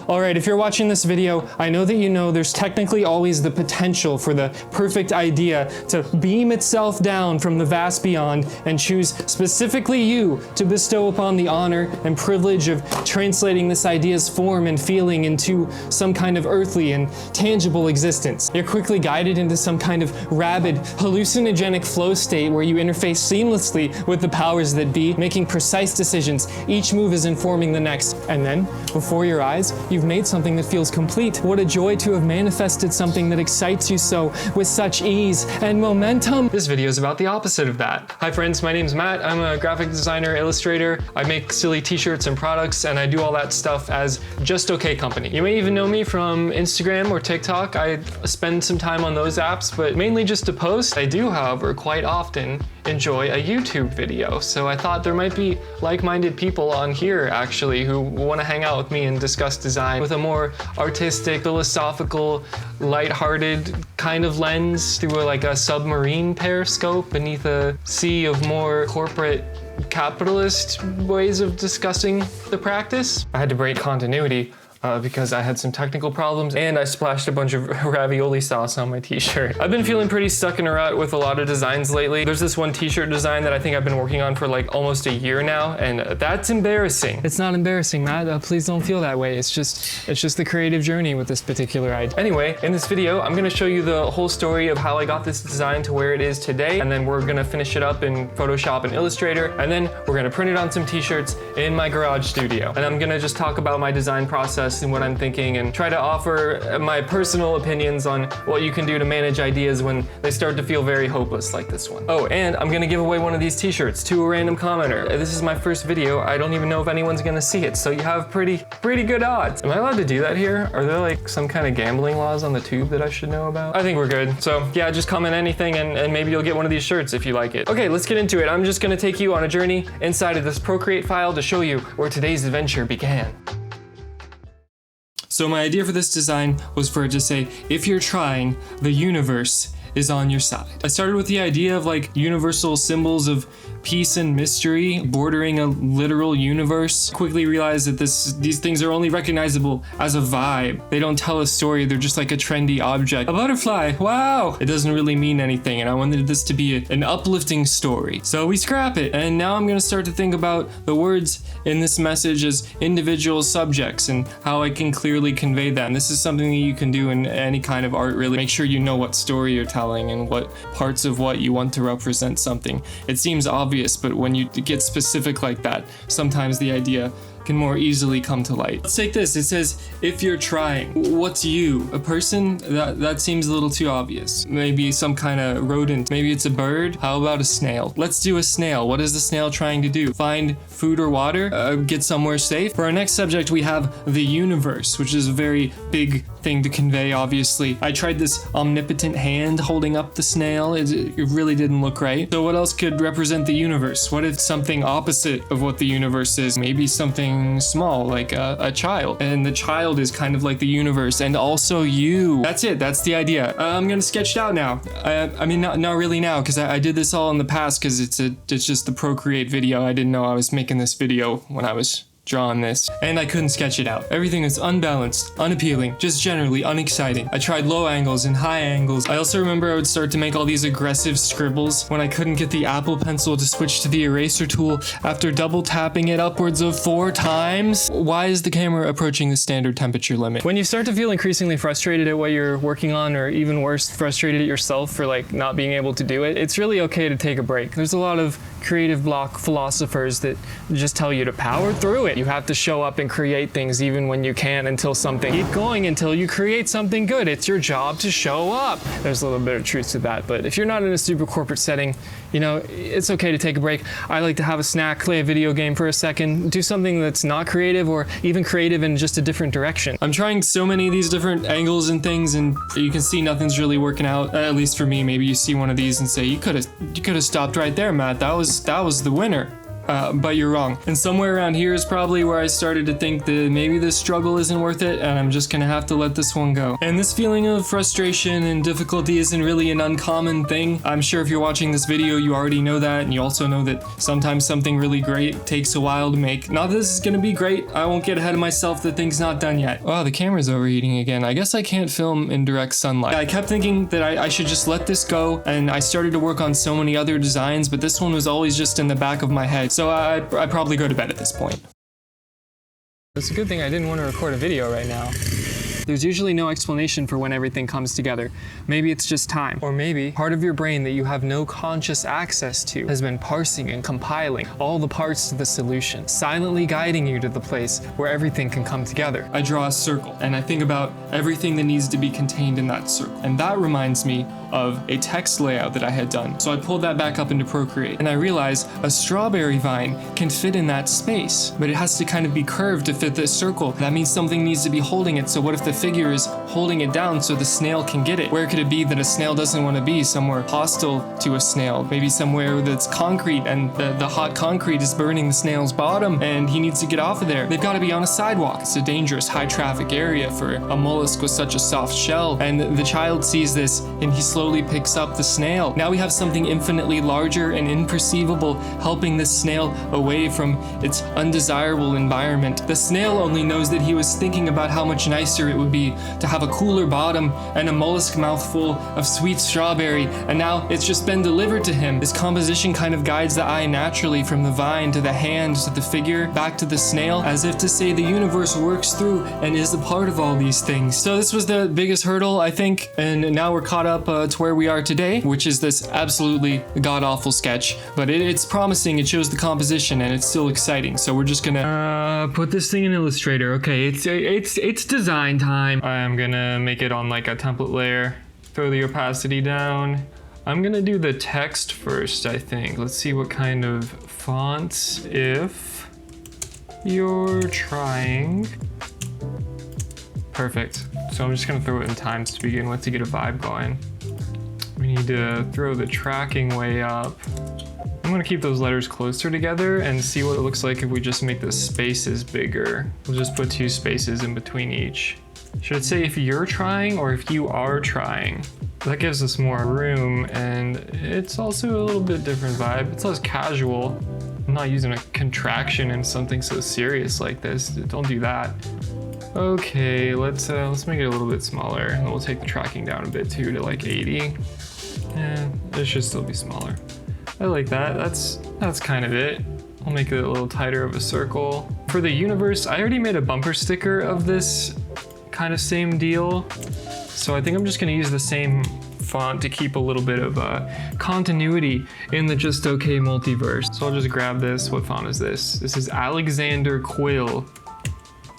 Alright, if you're watching this video, I know that you know there's technically always the potential for the perfect idea to beam itself down from the vast beyond and choose specifically you to bestow upon the honor and privilege of translating this idea's form and feeling into some kind of earthly and tangible existence. You're quickly guided into some kind of rabid, hallucinogenic flow state where you interface seamlessly with the powers that be, making precise decisions. Each move is informing the next. And then, before your eyes, you've made something that feels complete. What a joy to have manifested something that excites you so with such ease and momentum. This video is about the opposite of that. Hi friends, my name's Matt. I'm a graphic designer, illustrator. I make silly t-shirts and products, and I do all that stuff as Just Okay Company. You may even know me from Instagram or TikTok. I spend some time on those apps, but mainly just to post. I do, however, quite often enjoy a YouTube video. So I thought there might be like-minded people on here actually who want to hang out with me and discuss design with a more artistic, philosophical, lighthearted kind of lens through like a submarine periscope beneath a sea of more corporate capitalist ways of discussing the practice. I had to break continuity because I had some technical problems and I splashed a bunch of ravioli sauce on my t-shirt. I've been feeling pretty stuck in a rut with a lot of designs lately. There's this one t-shirt design that I think I've been working on for like almost a year now, and that's embarrassing. It's not embarrassing, Matt. Please don't feel that way. It's just the creative journey with this particular idea. Anyway, in this video, I'm gonna show you the whole story of how I got this design to where it is today, and then we're gonna finish it up in Photoshop and Illustrator, and then we're gonna print it on some t-shirts in my garage studio. And I'm gonna just talk about my design process and what I'm thinking and try to offer my personal opinions on what you can do to manage ideas when they start to feel very hopeless like this one. Oh, and I'm gonna give away one of these t-shirts to a random commenter. This is my first video. I don't even know if anyone's gonna see it, so you have pretty good odds. Am I allowed to do that here? Are there like some kind of gambling laws on the tube that I should know about? I think we're good. So yeah, just comment anything and maybe you'll get one of these shirts if you like it. Okay, let's get into it. I'm just gonna take you on a journey inside of this Procreate file to show you where today's adventure began. So my idea for this design was for it to say, if you're trying, the universe is on your side. I started with the idea of like universal symbols of peace and mystery bordering a literal universe. Quickly realized that these things are only recognizable as a vibe. They don't tell a story, they're just like a trendy object. A butterfly, wow! It doesn't really mean anything, and I wanted this to be an uplifting story. So we scrap it, and now I'm gonna start to think about the words in this message as individual subjects and how I can clearly convey that. And this is something that you can do in any kind of art, really. Make sure you know what story you're telling and what parts of what you want to represent something. It seems obvious, but when you get specific like that, sometimes the idea can more easily come to light. Let's take this. It says, if you're trying. What's you? A person? That seems a little too obvious. Maybe some kind of rodent. Maybe it's a bird. How about a snail? Let's do a snail. What is the snail trying to do? Find food or water? Get somewhere safe? For our next subject, we have the universe, which is a very big thing to convey, obviously. I tried this omnipotent hand holding up the snail. It really didn't look right. So what else could represent the universe? What if something opposite of what the universe is? Maybe something small, like a child. And the child is kind of like the universe, and also you. That's it. That's the idea. I'm gonna sketch it out now. I mean, not really now, because I did this all in the past, because it's just the Procreate video. I didn't know I was making this video when I was drawing this, and I couldn't sketch it out. Everything is unbalanced, unappealing, just generally unexciting. I tried low angles and high angles. I also remember I would start to make all these aggressive scribbles when I couldn't get the Apple Pencil to switch to the eraser tool after double tapping it upwards of 4 times. Why is the camera approaching the standard temperature limit? When you start to feel increasingly frustrated at what you're working on, or even worse, frustrated at yourself for like not being able to do it, it's really okay to take a break. There's a lot of creative block philosophers that just tell you to power through it. You have to show up and create things even when you can't until something. Keep going until you create something good. It's your job to show up. There's a little bit of truth to that, but if you're not in a super corporate setting, you know, it's okay to take a break. I like to have a snack, play a video game for a second, do something that's not creative or even creative in just a different direction. I'm trying so many of these different angles and things, and you can see nothing's really working out, at least for me. Maybe you see one of these and say, you could have stopped right there, Matt. That was the winner. but you're wrong. And somewhere around here is probably where I started to think that maybe this struggle isn't worth it, and I'm just gonna have to let this one go. And this feeling of frustration and difficulty isn't really an uncommon thing. I'm sure if you're watching this video, you already know that, and you also know that sometimes something really great takes a while to make. Not that this is gonna be great, I won't get ahead of myself, the thing's not done yet. Oh, the camera's overheating again. I guess I can't film in direct sunlight. I kept thinking that I should just let this go, and I started to work on so many other designs, but this one was always just in the back of my head, so I'd probably go to bed at this point. It's a good thing I didn't want to record a video right now. There's usually no explanation for when everything comes together. Maybe it's just time. Or maybe part of your brain that you have no conscious access to has been parsing and compiling all the parts to the solution, silently guiding you to the place where everything can come together. I draw a circle, and I think about everything that needs to be contained in that circle. And that reminds me of a text layout that I had done. So I pulled that back up into Procreate, and I realized a strawberry vine can fit in that space, but it has to kind of be curved to fit this circle. That means something needs to be holding it, so what if the figure is holding it down so the snail can get it? Where could it be that a snail doesn't want to be? Somewhere hostile to a snail. Maybe somewhere that's concrete, and the hot concrete is burning the snail's bottom, and he needs to get off of there. They've got to be on a sidewalk. It's a dangerous, high traffic area for a mollusk with such a soft shell. And the child sees this, and he slowly picks up the snail. Now we have something infinitely larger and imperceivable helping this snail away from its undesirable environment. The snail only knows that he was thinking about how much nicer it would be to have a cooler bottom and a mollusk mouthful of sweet strawberry, and now it's just been delivered to him. This composition kind of guides the eye naturally from the vine to the hand to the figure back to the snail, as if to say the universe works through and is a part of all these things. So this was the biggest hurdle, I think, and now we're caught up to where we are today, which is this absolutely god-awful sketch, but it's promising. It shows the composition and it's still exciting. So we're just gonna put this thing in Illustrator. Okay, it's design time. I'm gonna make it on like a template layer, throw the opacity down. I'm gonna do the text first, I think. Let's see what kind of fonts. If you're trying. Perfect. So I'm just gonna throw it in times to begin with to get a vibe going. We need to throw the tracking way up. I'm gonna keep those letters closer together and see what it looks like if we just make the spaces bigger. We'll just put 2 spaces in between each. Should it say if you're trying or if you are trying? That gives us more room, and it's also a little bit different vibe. It's less casual. I'm not using a contraction in something so serious like this. Don't do that. Okay, let's make it a little bit smaller, and we'll take the tracking down a bit too to like 80. Yeah, it should still be smaller. I like that. That's kind of it. I'll make it a little tighter of a circle. For the universe, I already made a bumper sticker of this kind of same deal. So I think I'm just gonna use the same font to keep a little bit of continuity in the Just Okay multiverse. So I'll just grab this. What font is this? This is Alexander Quill.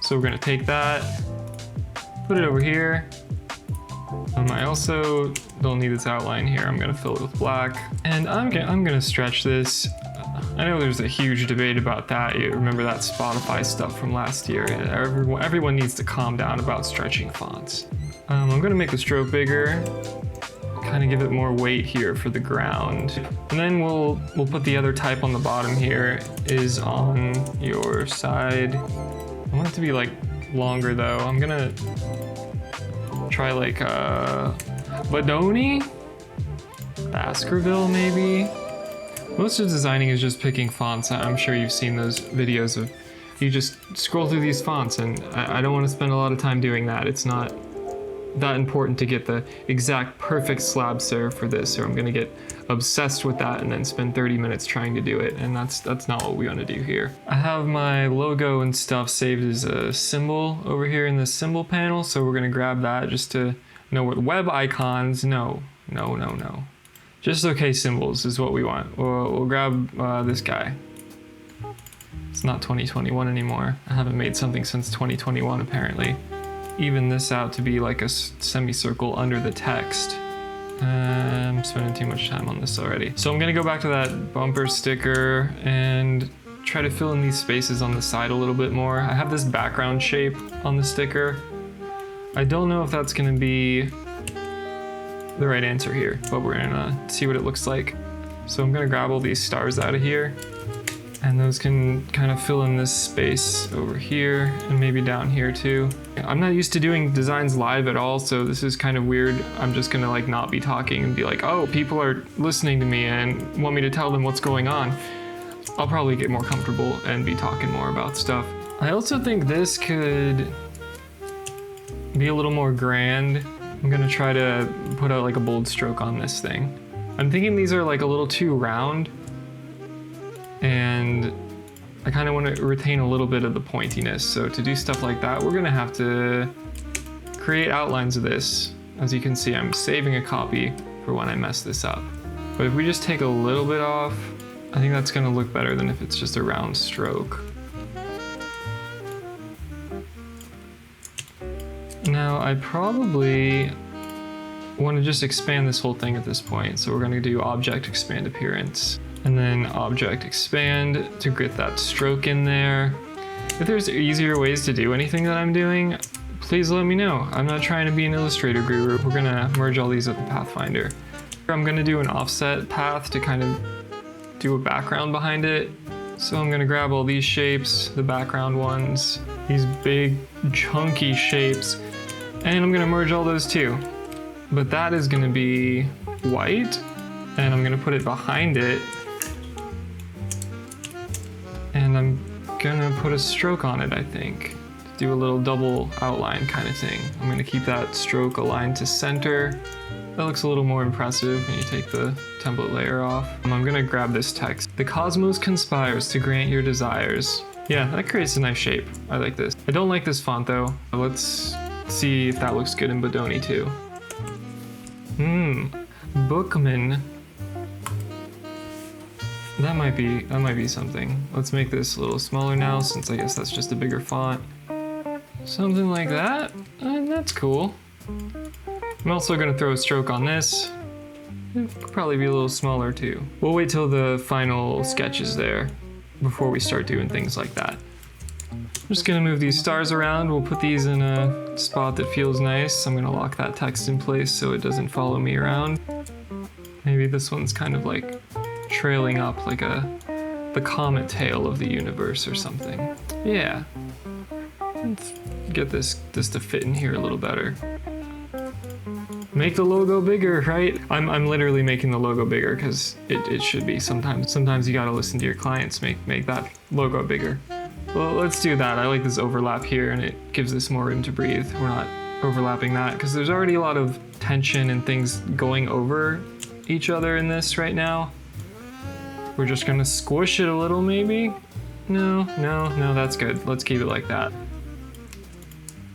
So we're gonna take that, put it over here. I also don't need this outline here. I'm gonna fill it with black. And I'm gonna stretch this. I know there's a huge debate about that. You remember that Spotify stuff from last year. Everyone needs to calm down about stretching fonts. I'm gonna make the stroke bigger, kind of give it more weight here for the ground. And then we'll put the other type on the bottom here, is on your side. I want it to be like longer though. I'm gonna try like Badoni? Baskerville maybe? Most of designing is just picking fonts. I'm sure you've seen those videos of you just scroll through these fonts, and I don't want to spend a lot of time doing that. It's not that important to get the exact perfect slab serif for this, or I'm gonna get obsessed with that and then spend 30 minutes trying to do it, and that's not what we want to do here. I have my logo and stuff saved as a symbol over here in the symbol panel, so we're gonna grab that just to know what web icons. No. Just okay symbols is what we want. We'll grab this guy. It's not 2021 anymore. I haven't made something since 2021 apparently. Even this out to be like a semicircle under the text. I'm spending too much time on this already. So I'm gonna go back to that bumper sticker and try to fill in these spaces on the side a little bit more. I have this background shape on the sticker. I don't know if that's gonna be the right answer here, but we're gonna see what it looks like. So I'm gonna grab all these stars out of here, And those can kind of fill in this space over here and maybe down here too. I'm not used to doing designs live at all, so this is kind of weird. I'm just gonna like not be talking and be like, oh, people are listening to me and want me to tell them what's going on. I'll probably get more comfortable and be talking more about stuff. I also think this could be a little more grand. I'm gonna try to put out like a bold stroke on this thing. I'm thinking these are like a little too round, and I kind of want to retain a little bit of the pointiness. So to do stuff like that, we're gonna have to create outlines of this. As you can see, I'm saving a copy for when I mess this up. But if we just take a little bit off, I think that's gonna look better than if it's just a round stroke. Now, I probably want to just expand this whole thing at this point. So we're gonna do Object Expand Appearance, and then Object Expand to get that stroke in there. If there's easier ways to do anything that I'm doing, please let me know. I'm not trying to be an Illustrator guru. We're gonna merge all these with the Pathfinder. I'm gonna do an offset path to kind of do a background behind it. So I'm gonna grab all these shapes, the background ones, these big chunky shapes, and I'm gonna merge all those too. But that is gonna be white, and I'm gonna put it behind it. And I'm gonna put a stroke on it, I think. Do a little double outline kind of thing. I'm gonna keep that stroke aligned to center. That looks a little more impressive when you take the template layer off. I'm gonna grab this text. The cosmos conspires to grant your desires. Yeah, that creates a nice shape. I like this. I don't like this font though. Let's see if that looks good in Bodoni too. Bookman. That might be something. Let's make this a little smaller now, since I guess that's just a bigger font. Something like that, and that's cool. I'm also gonna throw a stroke on this. It'll probably be a little smaller too. We'll wait till the final sketch is there before we start doing things like that. I'm just gonna move these stars around. We'll put these in a spot that feels nice. I'm gonna lock that text in place so it doesn't follow me around. Maybe this one's kind of like trailing up like the comet tail of the universe or something. Yeah. Let's get this to fit in here a little better. Make the logo bigger, right? I'm literally making the logo bigger because it should be sometimes. Sometimes you gotta listen to your clients, make that logo bigger. Well, let's do that. I like this overlap here, and it gives this more room to breathe. We're not overlapping that because there's already a lot of tension and things going over each other in this right now. We're just gonna squish it a little maybe. No, that's good. Let's keep it like that.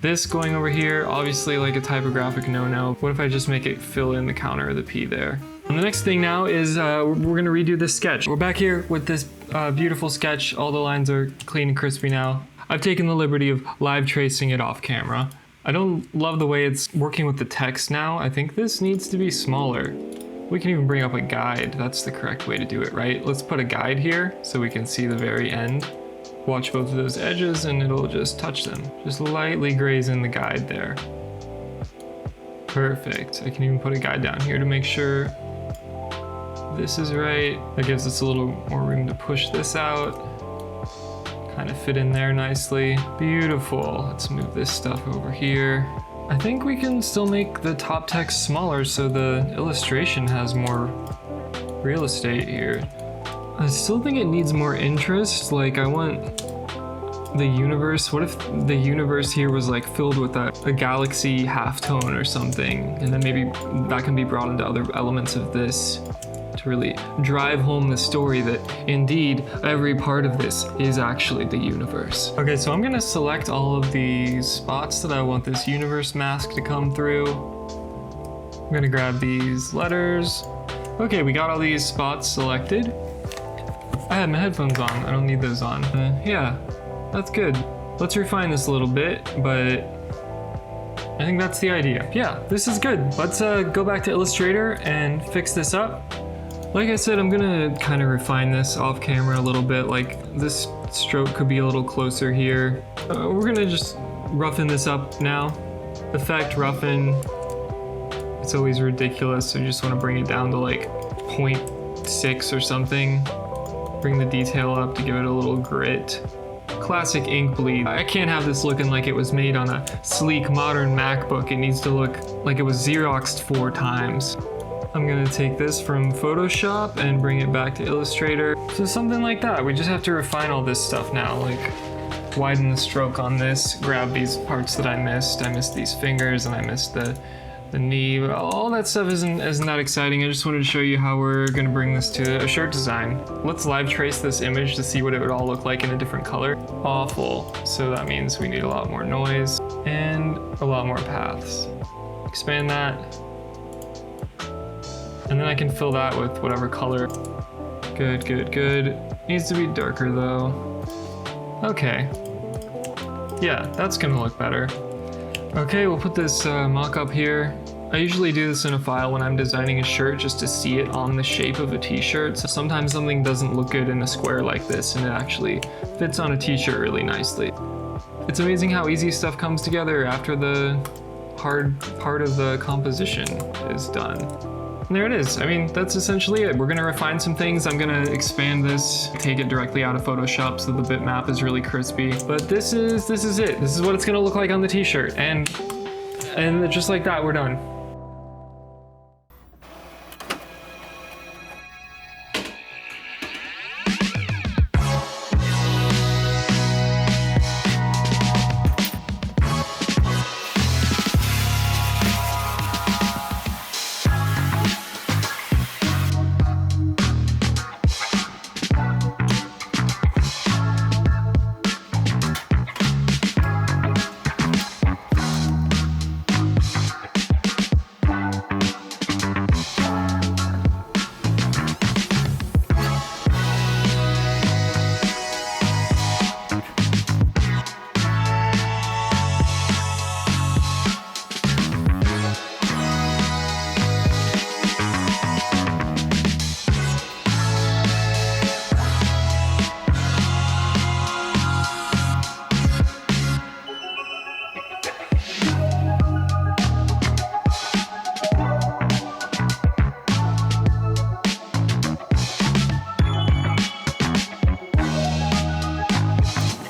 This going over here, obviously like a typographic no-no. What if I just make it fill in the counter of the P there? And the next thing now is we're gonna redo this sketch. We're back here with this beautiful sketch. All the lines are clean and crispy now. I've taken the liberty of live tracing it off camera. I don't love the way it's working with the text now. I think this needs to be smaller. We can even bring up a guide. That's the correct way to do it, right? Let's put a guide here so we can see the very end. Watch both of those edges and it'll just touch them. Just lightly graze in the guide there. Perfect. I can even put a guide down here to make sure this is right. That gives us a little more room to push this out. Kind of fit in there nicely. Beautiful. Let's move this stuff over here. I think we can still make the top text smaller so the illustration has more real estate here. I still think it needs more interest. Like, I want the universe. What if the universe here was like filled with a galaxy halftone or something? And then maybe that can be brought into other elements of this to really drive home the story that indeed every part of this is actually the universe. Okay, so I'm gonna select all of these spots that I want this universe mask to come through. I'm gonna grab these letters. Okay, we got all these spots selected. I had my headphones on, I don't need those on. Yeah, that's good. Let's refine this a little bit, but I think that's the idea. Yeah, this is good. Let's go back to Illustrator and fix this up. Like I said, I'm gonna kind of refine this off camera a little bit. Like, this stroke could be a little closer here. We're gonna just roughen this up now. Effect roughen. It's always ridiculous, so you just wanna bring it down to like 0.6 or something. Bring the detail up to give it a little grit. Classic ink bleed. I can't have this looking like it was made on a sleek modern MacBook. It needs to look like it was Xeroxed 4 times. I'm gonna take this from Photoshop and bring it back to Illustrator. So something like that. We just have to refine all this stuff now. Like widen the stroke on this, grab these parts that I missed. I missed these fingers and I missed the knee. All that stuff isn't that exciting. I just wanted to show you how we're gonna bring this to a shirt design. Let's live trace this image to see what it would all look like in a different color. Awful. So that means we need a lot more noise and a lot more paths. Expand that. And then I can fill that with whatever color. Good, good, good. Needs to be darker though. Okay. Yeah, that's gonna look better. Okay, we'll put this mock-up here. I usually do this in a file when I'm designing a shirt just to see it on the shape of a t-shirt. So sometimes something doesn't look good in a square like this and it actually fits on a t-shirt really nicely. It's amazing how easy stuff comes together after the hard part of the composition is done. And there it is. I mean, that's essentially it. We're gonna refine some things. I'm gonna expand this, take it directly out of Photoshop so the bitmap is really crispy. But this is it. This is what it's gonna look like on the t-shirt. And just like that, we're done.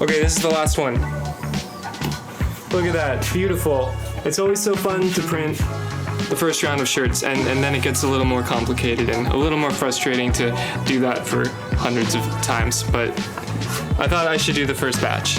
Okay, this is the last one. Look at that, beautiful. It's always so fun to print the first round of shirts, and then it gets a little more complicated and a little more frustrating to do that for hundreds of times, but I thought I should do the first batch.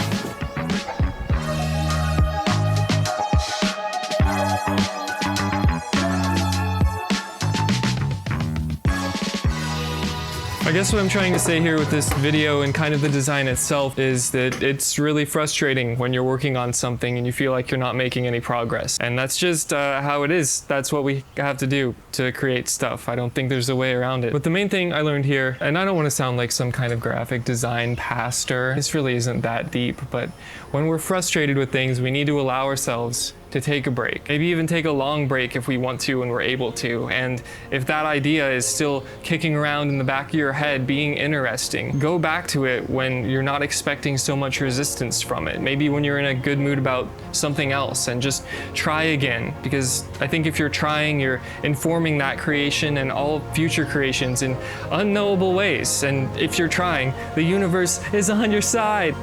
I guess what I'm trying to say here with this video and kind of the design itself is that it's really frustrating when you're working on something and you feel like you're not making any progress. And that's just how it is. That's what we have to do to create stuff. I don't think there's a way around it. But the main thing I learned here, and I don't want to sound like some kind of graphic design pastor, this really isn't that deep, but when we're frustrated with things, we need to allow ourselves to take a break. Maybe even take a long break if we want to and we're able to. And if that idea is still kicking around in the back of your head being interesting, go back to it when you're not expecting so much resistance from it. Maybe when you're in a good mood about something else, and just try again. Because I think if you're trying, you're informing that creation and all future creations in unknowable ways. And if you're trying, the universe is on your side.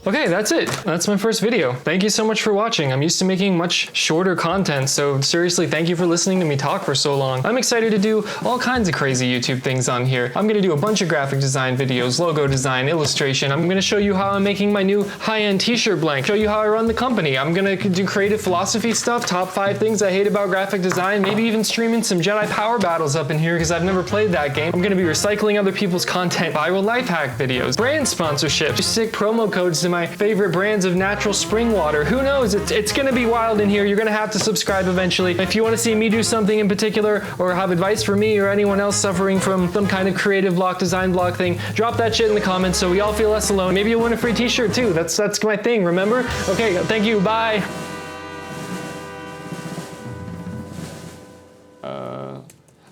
Okay, that's it. That's my first video. Thank you so much for watching. I'm used to making much shorter content, so seriously, thank you for listening to me talk for so long. I'm excited to do all kinds of crazy YouTube things on here. I'm gonna do a bunch of graphic design videos, logo design, illustration. I'm gonna show you how I'm making my new high-end t-shirt blank, show you how I run the company. I'm gonna do creative philosophy stuff, top 5 things I hate about graphic design, maybe even streaming some Jedi Power Battles up in here because I've never played that game. I'm gonna be recycling other people's content, viral life hack videos, brand sponsorship, just sick promo codes to my favorite brands of natural spring water. Who knows? It's gonna be wild in here. You're gonna have to subscribe eventually. If you want to see me do something in particular or have advice for me or anyone else suffering from some kind of creative block, design block thing, drop that shit in the comments so we all feel less alone. Maybe you'll win a free t-shirt too. That's my thing, remember? Okay, thank you, bye.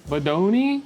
Badoni?